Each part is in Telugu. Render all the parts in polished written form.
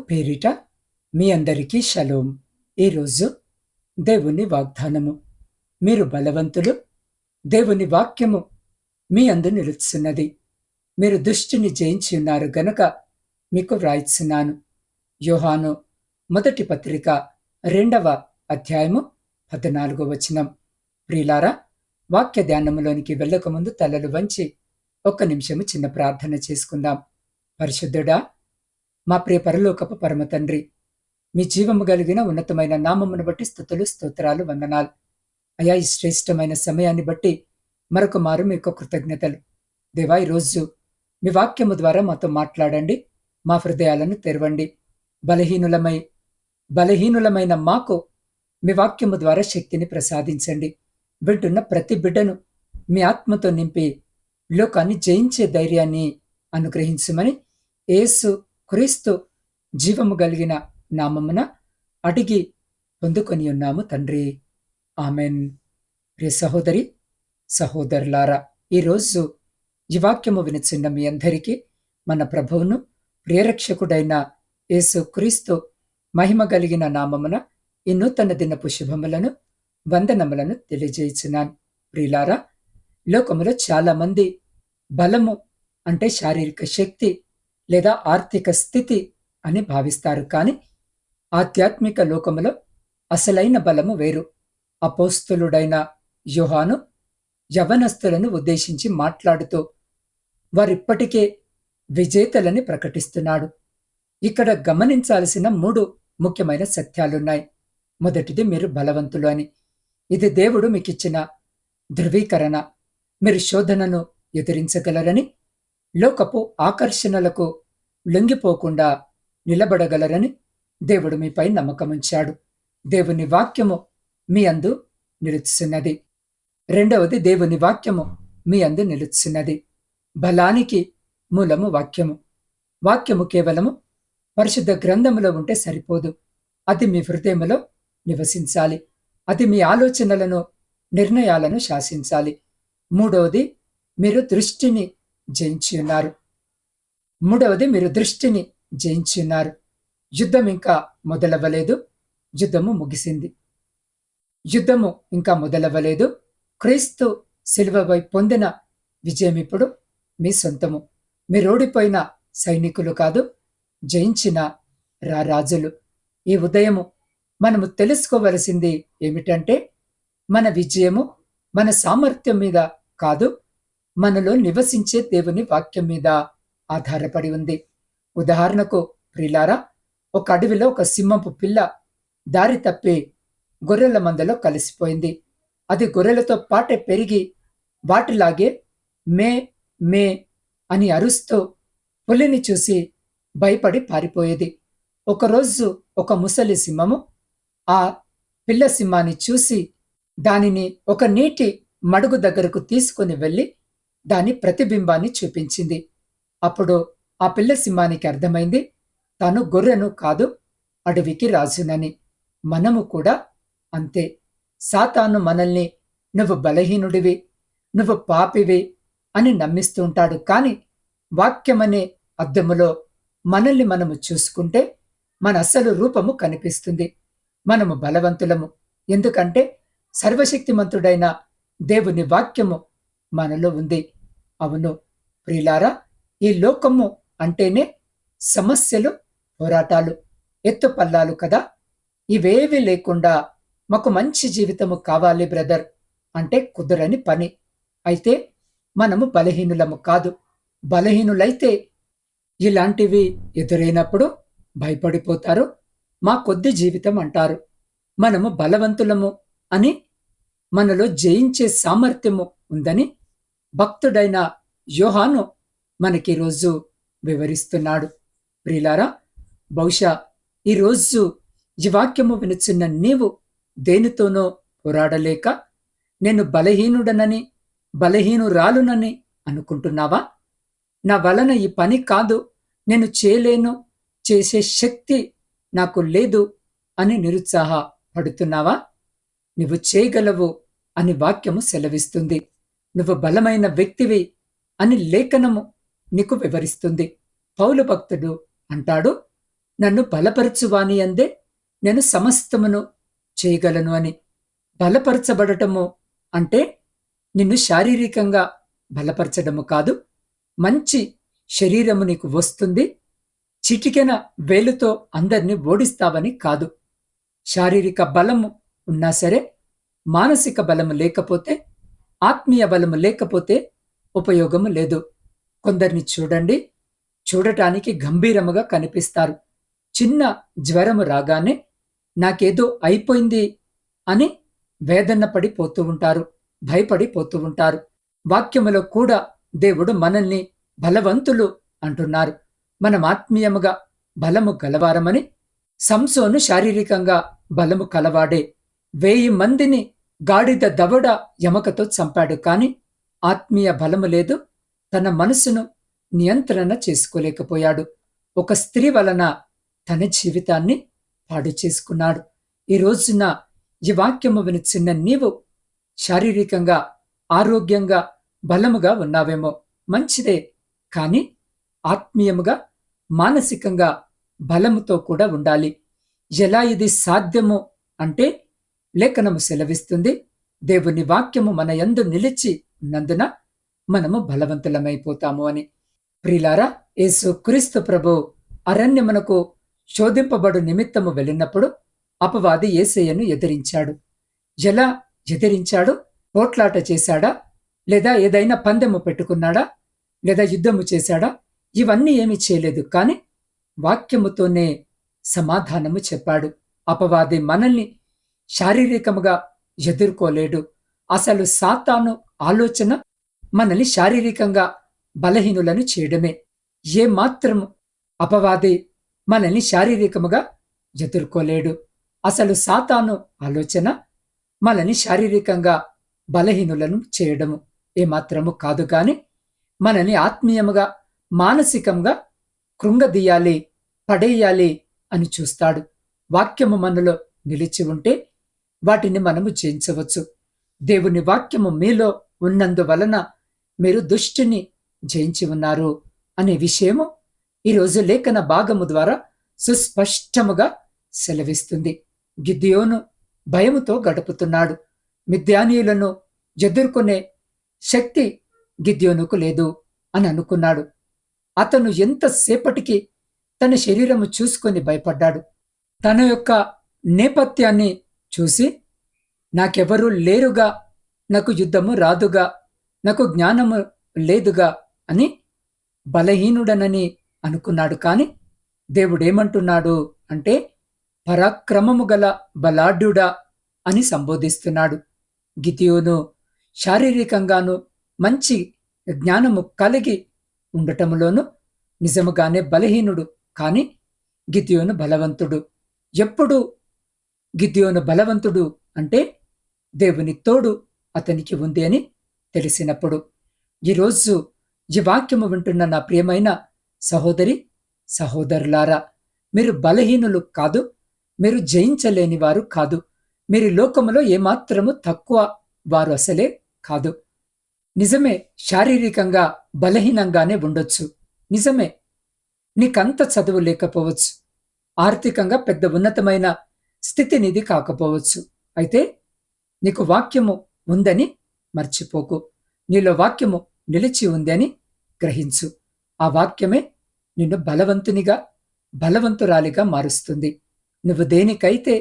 పేరిట మీ అందరికీ షలోం. ఈరోజు దేవుని వాగ్దానము. మీరు బలవంతులు, దేవుని వాక్యము మీ అందు నిలుచున్నది. మీరు దుష్టుని జయించి ఉన్నారు గనుక మీకు వ్రాయిస్తున్నాను. యోహాను మొదటి పత్రిక 2వ అధ్యాయము 14వ వచనం. ప్రియులారా, వాక్య ధ్యానములోనికి వెళ్ళకముందు తలలు వంచి ఒక్క నిమిషము చిన్న ప్రార్థన చేసుకుందాం. పరిశుద్ధుడా, మా ప్రియ పరలోకపు పరమ తండ్రి, మీ జీవము కలిగిన ఉన్నతమైన నామమును బట్టి స్తుతులు, స్తోత్రాలు, వందనాలు. అయా, ఈ శ్రేష్టమైన సమయాన్ని బట్టి మరొక మారు మీకు కృతజ్ఞతలు. దేవా, ఈరోజు మీ వాక్యము ద్వారా మాతో మాట్లాడండి. మా హృదయాలను తెరవండి. బలహీనులమైన మాకు మీ వాక్యము ద్వారా శక్తిని ప్రసాదించండి. వింటున్న ప్రతి బిడ్డను మీ ఆత్మతో నింపి లోకాన్ని జయించే ధైర్యాన్ని అనుగ్రహించమని యేసు క్రీస్తు జీవము కలిగిన నామమున అడిగి పొందుకొని ఉన్నాము తండ్రి. ఆమెన్. ప్రియ సహోదరి, సహోదరులారా, ఈరోజు ఈ వాక్యము వినుచున్న మీ అందరికీ మన ప్రభువును ప్రియరక్షకుడైన యేసు క్రీస్తు మహిమ కలిగిన నామమున ఈ నూతన దినపు శుభములను, వందనములను తెలియజేయుచున్నాను. ప్రియులారా, లోకములో చాలా మంది బలము అంటే శారీరక శక్తి లేదా ఆర్థిక స్థితి అని భావిస్తారు. కానీ ఆధ్యాత్మిక లోకములో అసలైన బలము వేరు. అపోస్తలుడైన యోహాను యవనస్తులను ఉద్దేశించి మాట్లాడుతూ వారిప్పటికే విజేతలని ప్రకటిస్తున్నాడు. ఇక్కడ గమనించాల్సిన 3 ముఖ్యమైన సత్యాలున్నాయి. మొదటిది, మీరు బలవంతులు అని. ఇది దేవుడు మీకిచ్చిన ధృవీకరణ. మీరు శోధనను ఎదిరించగలరని, లోకపు ఆకర్షణలకు లొంగిపోకుండా నిలబడగలరని దేవుడు మీపై నమ్మకముంచాడు. దేవుని వాక్యము మీ అందు నిలుచున్నది. రెండవది, దేవుని వాక్యము మీ అందు నిలుచున్నది. బలానికి మూలము వాక్యము. వాక్యము కేవలము పరిశుద్ధ గ్రంథములో ఉంటే సరిపోదు. అది మీ హృదయములో నివసించాలి. అది మీ ఆలోచనలను, నిర్ణయాలను శాసించాలి. మూడవది, మీరు దృష్టిని జయించి ఉన్నారు. యుద్ధం ఇంకా మొదలవ్వలేదు. యుద్ధము ముగిసింది. యుద్ధము ఇంకా మొదలవ్వలేదు. క్రీస్తు శిలువపై పొందిన విజయం ఇప్పుడు మీ సొంతము. మీరోడిపోయిన సైనికులు కాదు, జయించిన రారాజులు. ఈ ఉదయము మనము తెలుసుకోవలసింది ఏమిటంటే, మన విజయము మన సామర్థ్యం మీద కాదు, మనలో నివసించే దేవుని వాక్యం మీద ఆధారపడి ఉంది. ఉదాహరణకు ప్రియులారా, ఒక అడవిలో ఒక సింహపు పిల్ల దారి తప్పి గొర్రెల మందలో కలిసిపోయింది. అది గొర్రెలతో పాటే పెరిగి వాటిలాగే మే మే అని అరుస్తూ పులిని చూసి భయపడి పారిపోయేది. ఒకరోజు ఒక ముసలి సింహము ఆ పిల్ల సింహాన్ని చూసి దానిని ఒక నీటి మడుగు దగ్గరకు తీసుకుని వెళ్ళి దాని ప్రతిబింబాన్ని చూపించింది. అప్పుడు ఆ పిల్ల సింహానికి అర్థమైంది, తాను గొర్రెను కాదు, అడవికి రాజునని. మనము కూడా అంతే. సాతాను మనల్ని నువ్వు బలహీనుడివి, నువ్వు పాపివి అని నమ్మిస్తూ ఉంటాడు. కానీ వాక్యమనే అద్దములో మనల్ని మనము చూసుకుంటే మన అసలు రూపము కనిపిస్తుంది. మనము బలవంతులము. ఎందుకంటే సర్వశక్తిమంతుడైన దేవుని వాక్యము మనలో ఉంది. అవును ప్రియులారా, ఈ లోకము అంటేనే సమస్యలు, పోరాటాలు, ఎత్తుపల్లాలు కదా. ఇవేవి లేకుండా మాకు మంచి జీవితము కావాలి బ్రదర్ అంటే కుదరని పని. అయితే మనము బలహీనులము కాదు. బలహీనులైతే ఇలాంటివి ఎదురైనప్పుడు భయపడిపోతారు. మా కొద్ది జీవితం అంటారు. మనము బలవంతులము అని, మనలో జయించే సామర్థ్యము ఉందని భక్తుడైన యోహాను మనకిరోజు వివరిస్తున్నాడు. ప్రియులారా, బహుశా ఈరోజు ఈ వాక్యము వినుచున్న నీవు దేనితోనో పోరాడలేక నేను బలహీనుడనని, బలహీనురాలునని అనుకుంటున్నావా? నా వలన ఈ పని కాదు, నేను చేయలేను, చేసే శక్తి నాకు లేదు అని నిరుత్సాహపడుతున్నావా? నువ్వు చేయగలవు అని వాక్యము సెలవిస్తుంది. నువ్వు బలమైన వ్యక్తివి అని లేఖనము నీకు వివరిస్తుంది. పౌలు భక్తుడు అంటాడు, నన్ను బలపరచువాని అందే నేను సమస్తమును చేయగలను అని. బలపరచబడటము అంటే నిన్ను శారీరకంగా బలపరచడము కాదు. మంచి శరీరము నీకు వస్తుంది, చిటికెన వేలుతో అందరినీ ఓడిస్తావని కాదు. శారీరక బలము ఉన్నా సరే, మానసిక బలము లేకపోతే, ఆత్మీయ బలము లేకపోతే ఉపయోగము లేదు. కొందరిని చూడండి, చూడటానికి గంభీరముగా కనిపిస్తారు. చిన్న జ్వరము రాగానే నాకేదో అయిపోయింది అని వేదన పడిపోతూ ఉంటారు, భయపడిపోతూ ఉంటారు. వాక్యములో కూడా దేవుడు మనల్ని బలవంతులు అంటున్నారు. మనం ఆత్మీయముగా బలము గలవారమని. సంసోను శారీరకంగా బలము కలవాడే. 1000 మందిని గాడిద దవడ ఎమకతో చంపాడు, కాని ఆత్మీయ బలము లేదు. తన మనసును నియంత్రణ చేసుకోలేకపోయాడు. ఒక స్త్రీ వలన తన జీవితాన్ని పాడు చేసుకున్నాడు. ఈ రోజున ఈ వాక్యము వినుచున్న నీవు శారీరకంగా, ఆరోగ్యంగా, బలముగా ఉన్నావేమో, మంచిదే. కాని ఆత్మీయముగా, మానసికంగా బలముతో కూడా ఉండాలి. ఎలా ఇది సాధ్యము అంటే, లేఖనము సెలవిస్తుంది, దేవుని వాక్యము మన యందు నిలిచి ఉన్నందున మనము బలవంతులమైపోతాము అని. ప్రియులారా, యేసు క్రీస్తు ప్రభు అరణ్యమునకు శోధింపబడు నిమిత్తము వెళ్ళినప్పుడు అపవాది యేసయ్యను ఎదిరించాడు. ఎలా ఎదిరించాడు? పోట్లాట చేశాడా? లేదా ఏదైనా పందెము పెట్టుకున్నాడా? లేదా యుద్ధము చేశాడా? ఇవన్నీ ఏమీ చేయలేదు, కాని వాక్యముతోనే సమాధానము చెప్పాడు. అపవాది మనల్ని శారీరకముగా ఎదుర్కోలేడు. అసలు సాతాను ఆలోచన మనల్ని శారీరకంగా బలహీనులను చేయడమే. ఏమాత్రము అపవాది మనల్ని శారీరకముగా ఎదుర్కోలేడు. అసలు సాతాను ఆలోచన మనల్ని శారీరకంగా బలహీనులను చేయడము ఏమాత్రము కాదు, కాని మనల్ని ఆత్మీయముగా, మానసికంగా కృంగదీయాలి, పడేయాలి అని చూస్తాడు. వాక్యము మనలో నిలిచి ఉంటే వాటిని మనము జయించవచ్చు. దేవుని వాక్యము మీలో ఉన్నందువలన మీరు దుష్టుని జయించి ఉన్నారు అనే విషయము ఈరోజు లేఖన భాగము ద్వారా సుస్పష్టముగా సెలవిస్తుంది. గిద్యోను భయముతో గడుపుతున్నాడు. మిద్యానీయులను ఎదుర్కొనే శక్తి గిద్యోనుకు లేదు అని అనుకున్నాడు. అతను ఎంతసేపటికి తన శరీరము చూసుకొని భయపడ్డాడు. తన యొక్క నేపథ్యాన్ని చూసి, నాకెవరూ లేరుగా, నాకు యుద్ధము రాదుగా, నాకు జ్ఞానము లేదుగా అని బలహీనుడనని అనుకున్నాడు. కాని దేవుడేమంటున్నాడు అంటే, పరాక్రమము గల బలాఢ్యుడా అని సంబోధిస్తున్నాడు. గిద్యోను శారీరకంగాను మంచి జ్ఞానము కలిగి ఉండటములోను నిజముగానే బలహీనుడు, కాని గిద్యోను బలవంతుడు. ఎప్పుడు గిద్యోను బలవంతుడు అంటే, దేవుని తోడు అతనికి ఉంది అని తెలిసినప్పుడు. ఈరోజు ఈ వాక్యము వింటున్న నా ప్రియమైన సహోదరి, సహోదరులారా, మీరు బలహీనులు కాదు, మీరు జయించలేని వారు కాదు, మీరు లోకములో ఏమాత్రము తక్కువ వారు అసలే కాదు. నిజమే, శారీరకంగా బలహీనంగానే ఉండొచ్చు, నిజమే. నీకంత చదువు లేకపోవచ్చు, ఆర్థికంగా పెద్ద ఉన్నతమైన స్థితి నీది కాకపోవచ్చు. అయితే నీకు వాక్యము ఉందని మర్చిపోకు. నీలో వాక్యము నిలిచి ఉందని గ్రహించు. ఆ వాక్యమే నిన్ను బలవంతునిగా, బలవంతురాలిగా మారుస్తుంది. నువ్వు దేనికైతే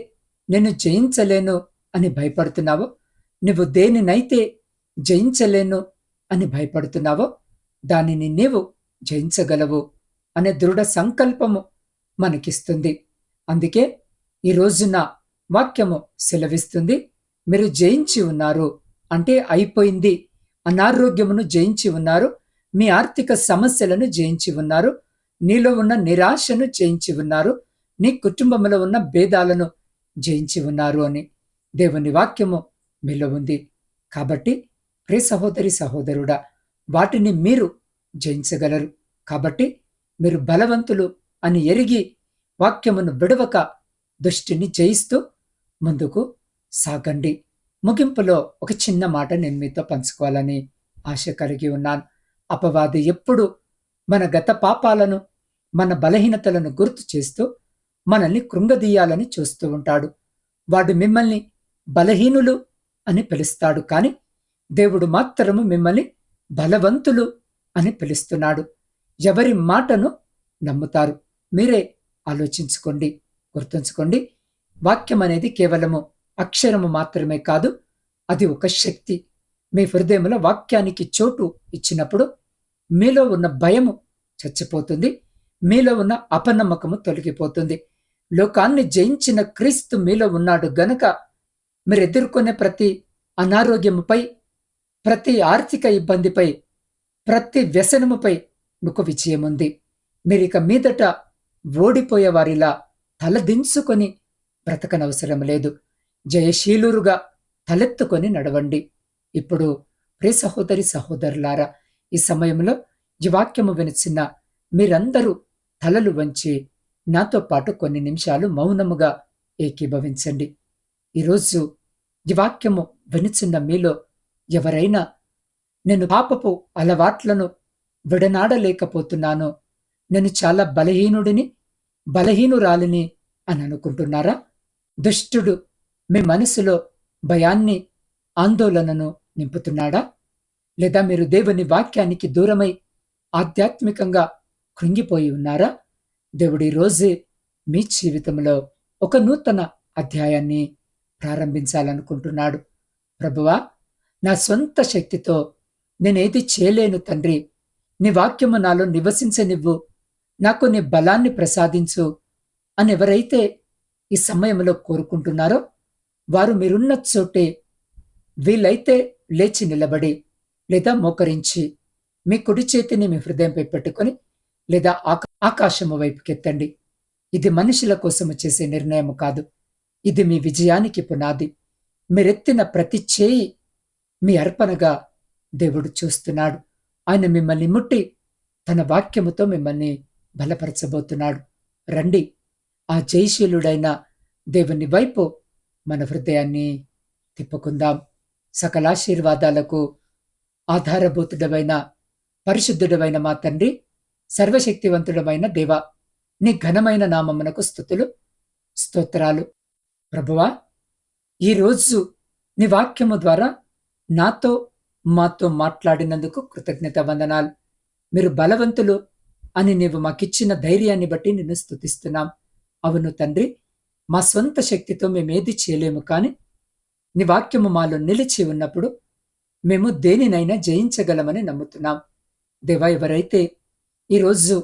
నేను జయించలేను అని భయపడుతున్నావో, నువ్వు దేనినైతే జయించలేను అని భయపడుతున్నావో, దానిని నీవు జయించగలవు అనే దృఢ సంకల్పము మనకిస్తుంది. అందుకే ఈ రోజున వాక్యము సెలవిస్తుంది, మీరు జయించి ఉన్నారు అంటే అయిపోయింది. అనారోగ్యమును జయించి ఉన్నారు, మీ ఆర్థిక సమస్యలను జయించి ఉన్నారు, నీలో ఉన్న నిరాశను జయించి ఉన్నారు, నీ కుటుంబంలో ఉన్న భేదాలను జయించి ఉన్నారు అని దేవుని వాక్యము మీలో ఉంది. కాబట్టి ప్రియ సహోదరి, సహోదరుడా, వాటిని మీరు జయించగలరు. కాబట్టి మీరు బలవంతులు అని ఎరిగి వాక్యమును విడవక దుష్టిని జయిస్తూ ముందుకు సాగండి. ముగింపులో ఒక చిన్న మాట నేను మీతో పంచుకోవాలని ఆశ కలిగి ఉన్నాను. అపవాది ఎప్పుడు మన గత పాపాలను, మన బలహీనతలను గుర్తు చేస్తూ మనల్ని కృంగదీయాలని చూస్తూ ఉంటాడు. వాడు మిమ్మల్ని బలహీనులు అని పిలుస్తాడు, కాని దేవుడు మాత్రము మిమ్మల్ని బలవంతులు అని పిలుస్తున్నాడు. ఎవరి మాటను నమ్ముతారు? మీరే ఆలోచించుకోండి. గుర్తుంచుకోండి, వాక్యం అనేది కేవలము అక్షరము మాత్రమే కాదు, అది ఒక శక్తి. మీ హృదయంలో వాక్యానికి చోటు ఇచ్చినప్పుడు మీలో ఉన్న భయము చచ్చిపోతుంది, మీలో ఉన్న అపనమ్మకము తొలగిపోతుంది. లోకాన్ని జయించిన క్రీస్తు మీలో ఉన్నాడు గనక మీరు ఎదుర్కొనే ప్రతి అనారోగ్యముపై, ప్రతి ఆర్థిక ఇబ్బందిపై, ప్రతి వ్యసనముపై మీకు విజయం ఉంది. మీరిక మీదట ఓడిపోయే వారిలా తలదించుకొని బ్రతకనవసరం లేదు. జయశీలురుగా తలెత్తుకొని నడవండి. ఇప్పుడు ప్రియ సహోదరి సహోదరులారా, ఈ సమయంలో ఈ వాక్యము వినిచిన మీరందరూ తలలు వంచి నాతో పాటు కొన్ని నిమిషాలు మౌనముగా ఏకీభవించండి. ఈరోజు ఈ వాక్యము వినిచున్న మీలో ఎవరైనా నేను పాపపు అలవాట్లను విడనాడలేకపోతున్నాను, నేను చాలా బలహీనుడిని, బలహీనురాలిని అని అనుకుంటున్నారా? దుష్టుడు మీ మనసులో భయాన్ని, ఆందోళనను నింపుతున్నాడా? లేదా మీరు దేవుని వాక్యానికి దూరమై ఆధ్యాత్మికంగా కృంగిపోయి ఉన్నారా? దేవుడి రోజే మీ జీవితంలో ఒక నూతన అధ్యాయాన్ని ప్రారంభించాలనుకుంటున్నాడు. ప్రభువా, నా సొంత శక్తితో నేనేది చేయలేను తండ్రి, నీ వాక్యము నాలో నివసించనివ్వు, నాకు నీ బలాన్ని ప్రసాదించు అని ఎవరైతే ఈ సమయంలో కోరుకుంటున్నారో వారు మీరున్న చోటే వీలైతే లేచి నిలబడి లేదా మోకరించి మీ కుడి చేతిని మీ హృదయంపై పెట్టుకొని లేదా ఆకాశము వైపుకెత్తండి. ఇది మనుషుల కోసము చేసే నిర్ణయము కాదు, ఇది మీ విజయానికి పునాది. మీరెత్తిన ప్రతి చేయి మీ అర్పణగా దేవుడు చూస్తున్నాడు. ఆయన మిమ్మల్ని ముట్టి తన వాక్యముతో మిమ్మల్ని బలపరచబోతున్నాడు. రండి, ఆ జయశీలుడైన దేవుని వైపు మన హృదయాన్ని తిప్పుకుందాం. సకలాశీర్వాదాలకు ఆధారభూతుడమైన పరిశుద్ధుడమైన మా తండ్రి, సర్వశక్తివంతుడమైన దేవా, నీ ఘనమైన నామమునకు స్తుతులు, స్తోత్రాలు. ప్రభువా, ఈరోజు నీ వాక్యము ద్వారా నాతో మాతో మాట్లాడినందుకు కృతజ్ఞత వందనాలు. మీరు బలవంతులు అని నీవు మాకిచ్చిన ధైర్యాన్ని బట్టి నిన్ను స్తుతిస్తున్నాం. అవును తండ్రి, మా స్వంత శక్తితో మేమేది చేయలేము, కానీ నీ వాక్యము మాలో నిలిచి ఉన్నప్పుడు మేము దేనినైనా జయించగలమని నమ్ముతున్నాం. దేవా, ఎవరైతే ఈరోజు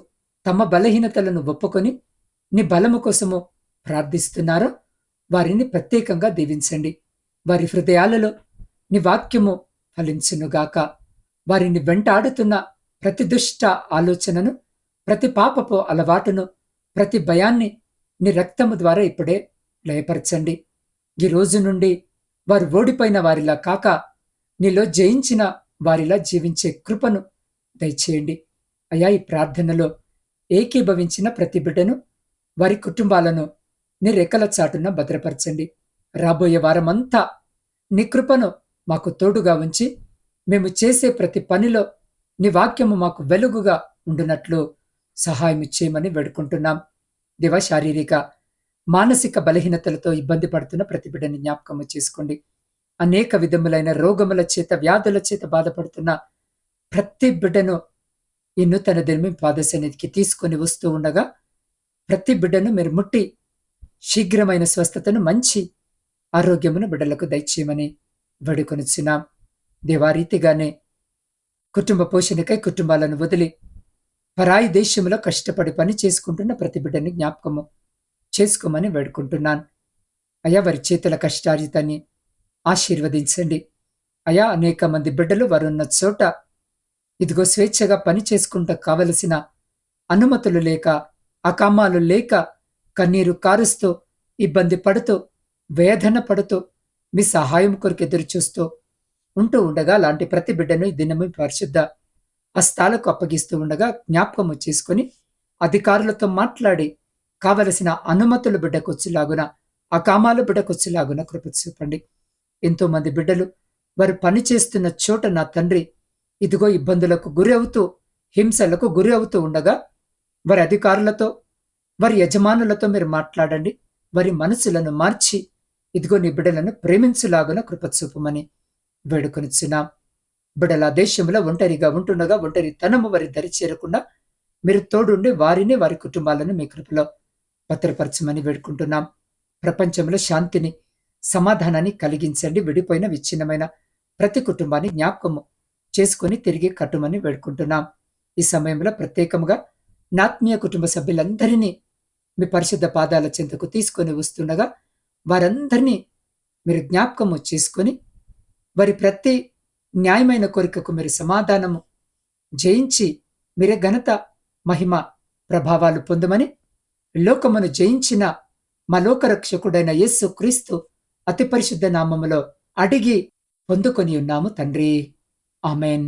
తమ బలహీనతలను ఒప్పుకొని నీ బలము కోసము ప్రార్థిస్తున్నారో వారిని ప్రత్యేకంగా దీవించండి. వారి హృదయాలలో నీ వాక్యము ఫలించునుగాక. వారిని వెంటాడుతున్న ప్రతి దుష్ట ఆలోచనను, ప్రతి పాపపు అలవాటును, ప్రతి భయాన్ని నీ రక్తము ద్వారా ఇప్పుడే లయపరచండి. ఈ రోజు నుండి వారు ఓడిపోయిన వారిలా కాక నీలో జయించిన వారిలా జీవించే కృపను దయచేయండి. అయా, ఈ ప్రార్థనలో ఏకీభవించిన ప్రతి బిడ్డను, వారి కుటుంబాలను నీ రెక్కల చాటున భద్రపరచండి. రాబోయే వారమంతా నీ కృపను మాకు తోడుగా ఉంచి మేము చేసే ప్రతి పనిలో నీ వాక్యము మాకు వెలుగుగా ఉండునట్లు సహాయం చేయమని వేడుకుంటున్నాం. దేవ, శారీరక మానసిక బలహీనతలతో ఇబ్బంది పడుతున్న ప్రతి బిడ్డని జ్ఞాపకము చేసుకోండి. అనేక విధములైన రోగముల చేత, వ్యాధుల చేత బాధపడుతున్న ప్రతి బిడ్డను ఈ నూతన దినమి పాదసన్నిధికి తీసుకొని వస్తూ ఉండగా ప్రతి బిడ్డను మీరు ముట్టి శీఘ్రమైన స్వస్థతను, మంచి ఆరోగ్యమును బిడ్డలకు దయచేయమని వేడుకొనిచున్నాం. దేవారీతిగానే కుటుంబ పోషణకై కుటుంబాలను వదిలి పరాయి దేశంలో కష్టపడి పని చేసుకుంటున్న ప్రతి బిడ్డని జ్ఞాపకము చేసుకోమని వేడుకుంటున్నాను. అయా, వారి చేతుల కష్టార్జితాన్ని ఆశీర్వదించండి. అయా, అనేక మంది బిడ్డలు వారున్న చోట ఇదిగో స్వేచ్ఛగా పని చేసుకుంటూ కావలసిన అనుమతులు లేక, అకామాలు లేక కన్నీరు కారుస్తూ, ఇబ్బంది పడుతూ, వేదన పడుతూ, మీ సహాయం కొరకు ఎదురు చూస్తూ ఉంటూ ఉండగా లాంటి ప్రతి బిడ్డను ఈ దినము పరిశుద్ధ హస్తాలకు అప్పగిస్తూ ఉండగా జ్ఞాపకము చేసుకుని అధికారులతో మాట్లాడి కావలసిన అనుమతులు బిడ్డకొచ్చులాగున, అకామాలు బిడ్డకొచ్చులాగున కృప చూపండి. ఎంతో మంది బిడ్డలు వారు పని చేస్తున్న చోట నా తండ్రి ఇదిగో ఇబ్బందులకు గురి అవుతూ, హింసలకు గురి అవుతూ ఉండగా వారి అధికారులతో, వారి యజమానులతో మీరు మాట్లాడండి. వారి మనసులను మార్చి ఇదిగో నీ బిడ్డలను ప్రేమించులాగున కృప చూపమని వేడుకొనిచున్నాం. బిడ్డల దేశంలో ఒంటరిగా ఉంటుండగా ఒంటరితనము వారి దరి చేరకుండా మీరు తోడుండి వారిని వారి కుటుంబాలను మీ కృపలో భద్రపరచమని వేడుకుంటున్నాం. ప్రపంచంలో శాంతిని సమాధానాన్ని కలిగించండి. విడిపోయిన విచ్ఛిన్నమైన ప్రతి కుటుంబాన్ని జ్ఞాపకము చేసుకుని తిరిగి కట్టుమని వేడుకుంటున్నాం. ఈ సమయంలో ప్రత్యేకంగా నాత్మీయ కుటుంబ సభ్యులందరినీ మీ పరిశుద్ధ పాదాల చెంతకు తీసుకొని వస్తుండగా వారందరినీ మీరు జ్ఞాపకము చేసుకొని వారి ప్రతి న్యాయమైన కోరికకు మీరు సమాధానము జయించి మీరే ఘనత మహిమ ప్రభావాలు పొందమని లోకమును జయించిన మా లోకరక్షకుడైన యేసు క్రీస్తు అతి పరిశుద్ధ నామములో అడిగి పొందుకొని ఉన్నాము తండ్రి. ఆమెన్.